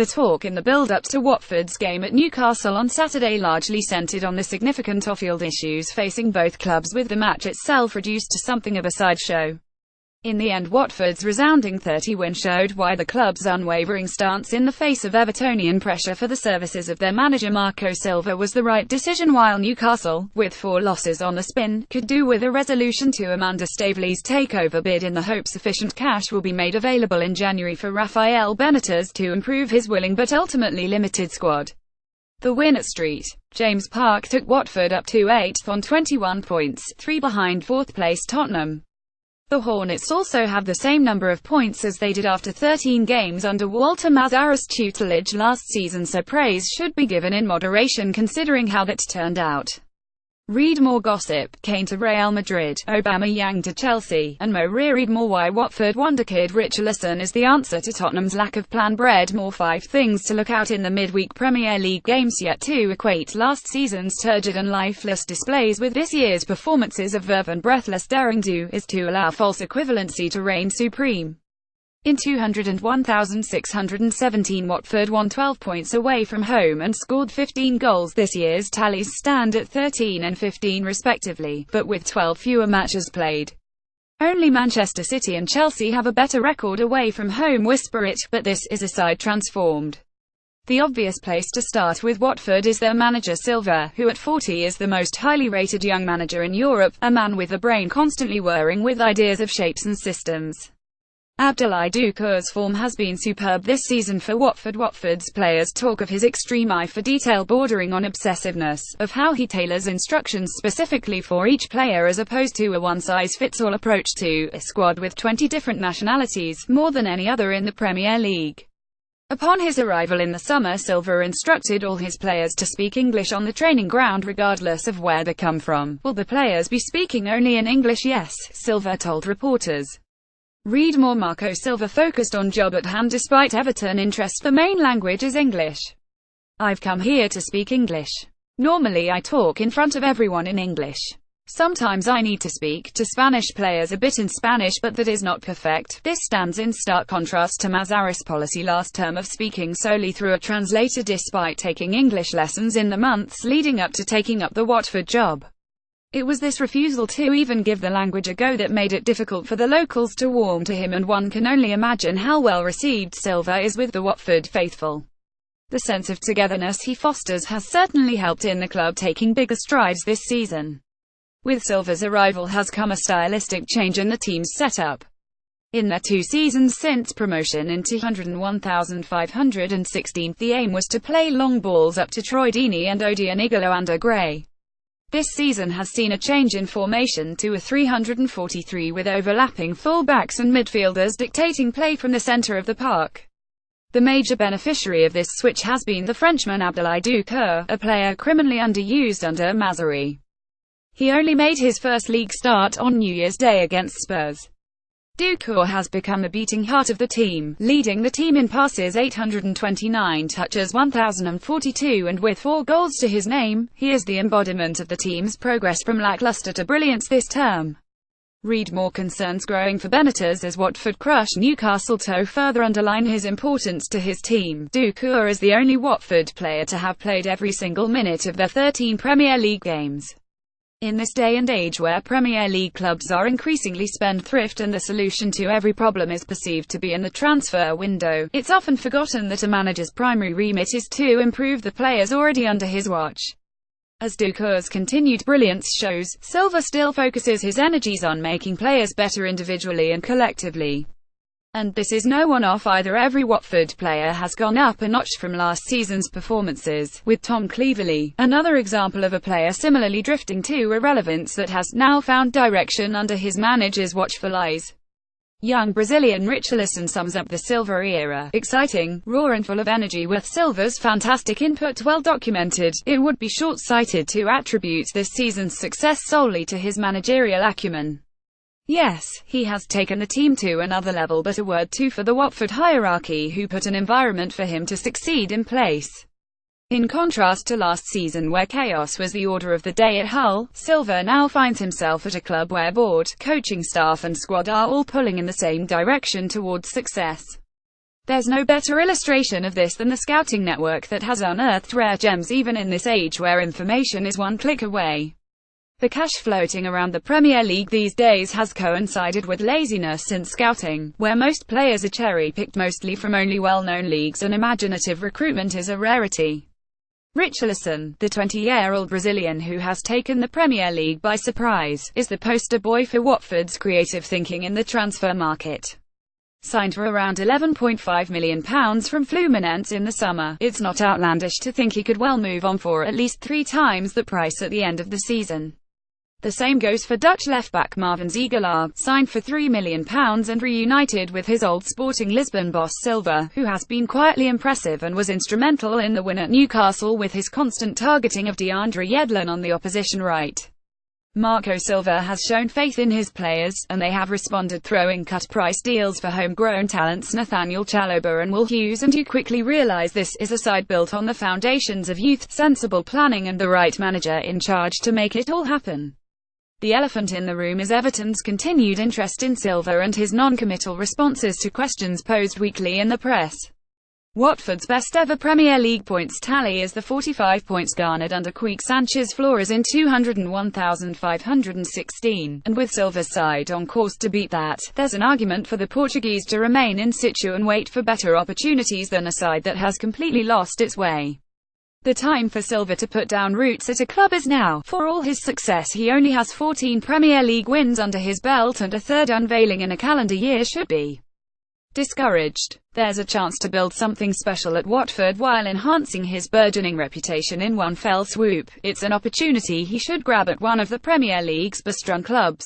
The talk in the build-up to Watford's game at Newcastle on Saturday largely centred on the significant off-field issues facing both clubs, with the match itself reduced to something of a sideshow. In the end, Watford's resounding 30-win showed why the club's unwavering stance in the face of Evertonian pressure for the services of their manager Marco Silva was the right decision, while Newcastle, with 4 losses on the spin, could do with a resolution to Amanda Staveley's takeover bid in the hope sufficient cash will be made available in January for Rafael Benitez to improve his willing but ultimately limited squad. The win at St James Park took Watford up to 8th on 21 points, 3 behind 4th place Tottenham. The Hornets also have the same number of points as they did after 13 games under Walter Mazzarri's tutelage last season, so praise should be given in moderation considering how that turned out. Read more gossip: Kane to Real Madrid, Aubameyang to Chelsea, and Mo read more why Watford wonderkid Richarlison is the answer to Tottenham's lack of plan. Bread more 5 things to look out in the midweek Premier League games, yet to equate last season's turgid and lifeless displays with this year's performances of verve and breathless daring-do is to allow false equivalency to reign supreme. In 201,617, Watford won 12 points away from home and scored 15 goals. This year's tallies stand at 13 and 15 respectively, but with 12 fewer matches played. Only Manchester City and Chelsea have a better record away from home. Whisper it, but this is a side transformed. The obvious place to start with Watford is their manager Silva, who at 40 is the most highly rated young manager in Europe, a man with a brain constantly whirring with ideas of shapes and systems. Abdoulaye Doucoure's form has been superb this season for Watford. Watford's players talk of his extreme eye for detail bordering on obsessiveness, of how he tailors instructions specifically for each player as opposed to a one-size-fits-all approach to a squad with 20 different nationalities, more than any other in the Premier League. Upon his arrival in the summer, Silva instructed all his players to speak English on the training ground regardless of where they come from. Will the players be speaking only in English? Yes, Silva told reporters. Read more: Marco Silva focused on job at hand despite Everton interest. The main language is English. I've come here to speak English. Normally I talk in front of everyone in English. Sometimes I need to speak to Spanish players a bit in Spanish, but that is not perfect. This stands in stark contrast to Mazzarri's policy last term of speaking solely through a translator despite taking English lessons in the months leading up to taking up the Watford job. It was this refusal to even give the language a go that made it difficult for the locals to warm to him, and one can only imagine how well received Silva is with the Watford faithful. The sense of togetherness he fosters has certainly helped in the club taking bigger strides this season. With Silva's arrival has come a stylistic change in the team's setup. In their 2 seasons since promotion in 201,516, the aim was to play long balls up to Troy Deeney and Odion Igalo under Gray. This season has seen a change in formation to a 343 with overlapping full-backs and midfielders dictating play from the centre of the park. The major beneficiary of this switch has been the Frenchman Abdoulaye Doucoure, a player criminally underused under Mazzarri. He only made his first league start on New Year's Day against Spurs. Doucoure has become the beating heart of the team, leading the team in passes 829, touches 1,042 and with 4 goals to his name. He is the embodiment of the team's progress from lackluster to brilliance this term. Read more: concerns growing for Benitez as Watford crush Newcastle to further underline his importance to his team. Doucoure is the only Watford player to have played every single minute of their 13 Premier League games. In this day and age where Premier League clubs are increasingly spendthrift and the solution to every problem is perceived to be in the transfer window, it's often forgotten that a manager's primary remit is to improve the players already under his watch. As Doucoure's continued brilliance shows, Silva still focuses his energies on making players better individually and collectively. And this is no one-off either. Every Watford player has gone up a notch from last season's performances, with Tom Cleverley, another example of a player similarly drifting to irrelevance that has now found direction under his manager's watchful eyes. Young Brazilian Richarlison sums up the Silva era: exciting, raw and full of energy. With Silva's fantastic input well documented, it would be short-sighted to attribute this season's success solely to his managerial acumen. Yes, he has taken the team to another level, but a word too for the Watford hierarchy who put an environment for him to succeed in place. In contrast to last season where chaos was the order of the day at Hull, Silva now finds himself at a club where board, coaching staff and squad are all pulling in the same direction towards success. There's no better illustration of this than the scouting network that has unearthed rare gems even in this age where information is one click away. The cash floating around the Premier League these days has coincided with laziness in scouting, where most players are cherry-picked mostly from only well-known leagues and imaginative recruitment is a rarity. Richarlison, the 20-year-old Brazilian who has taken the Premier League by surprise, is the poster boy for Watford's creative thinking in the transfer market. Signed for around £11.5 million from Fluminense in the summer, it's not outlandish to think he could well move on for at least 3 times the price at the end of the season. The same goes for Dutch left-back Marvin Zegelaar, signed for £3 million and reunited with his old Sporting Lisbon boss Silva, who has been quietly impressive and was instrumental in the win at Newcastle with his constant targeting of DeAndre Yedlin on the opposition right. Marco Silva has shown faith in his players, and they have responded throwing cut-price deals for homegrown talents Nathaniel Chalobah and Will Hughes, and you quickly realise this is a side built on the foundations of youth, sensible planning and the right manager in charge to make it all happen. The elephant in the room is Everton's continued interest in Silva and his non-committal responses to questions posed weekly in the press. Watford's best-ever Premier League points tally is the 45 points garnered under Quique Sanchez-Flores in 201,516, and with Silva's side on course to beat that, there's an argument for the Portuguese to remain in situ and wait for better opportunities than a side that has completely lost its way. The time for Silva to put down roots at a club is now. For all his success, he only has 14 Premier League wins under his belt, and a third unveiling in a calendar year should be discouraged. There's a chance to build something special at Watford while enhancing his burgeoning reputation in one fell swoop. It's an opportunity he should grab at one of the Premier League's bestrung clubs.